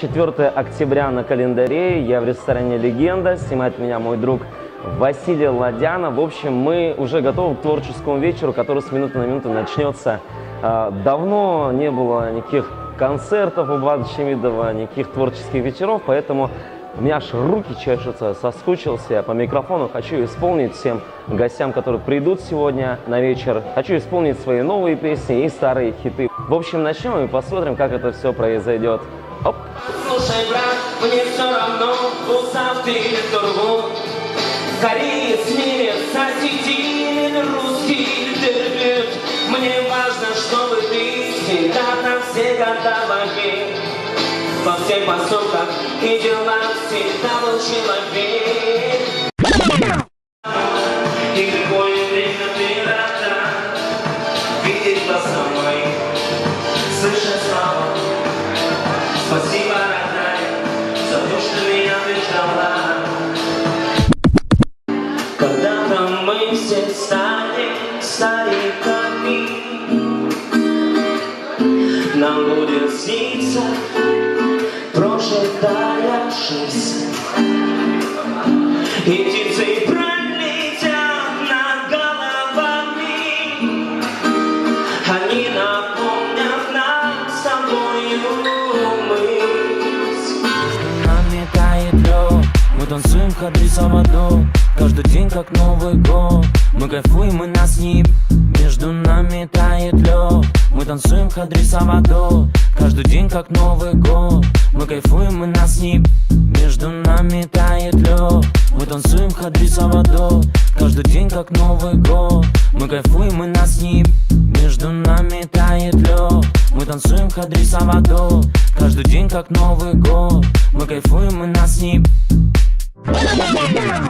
4 октября на календаре, я в ресторане «Легенда», снимает меня мой друг Василий Ладянов. В общем, мы уже готовы к творческому вечеру, который с минуты на минуту начнется. Давно не было никаких концертов у Влада Чемидова, никаких творческих вечеров, поэтому у меня аж руки чешутся, соскучился я по микрофону. Хочу исполнить всем гостям, которые придут сегодня на вечер. Хочу исполнить свои новые песни и старые хиты. В общем, начнем и посмотрим, как это все произойдет. Оп! Слушай, брат, мне все равно, устав ты или турбу. Кореец, немец, осетин, русский, терпит. Мне важно, чтобы ты всегда на все года войны. Во всех поступках и делах всегда был человек. И какое время ты рада видеть глаза мои, слышать слова. Спасибо, родная, за то, что меня ты ждала. Когда-то мы все стали стариками, нам будет сниться прожитая жизнь. И птицы пролетят над головами, они напомнят нам с тобою мысль. Нами тает лёд, мы танцуем ходы самодо. Каждый день как Новый год, мы кайфуем и нас не. Между нами тает лёд, мы танцуем ходы самодо. Каждый день как Новый год, мы кайфуем и нас не. Между нами тает лёд, мы танцуем ходы самодо. Каждый день как Новый год, мы кайфуем и нас не. Между нами тает лёд, мы танцуем ходы самодо. Каждый день как Новый год, мы кайфуем и нас не.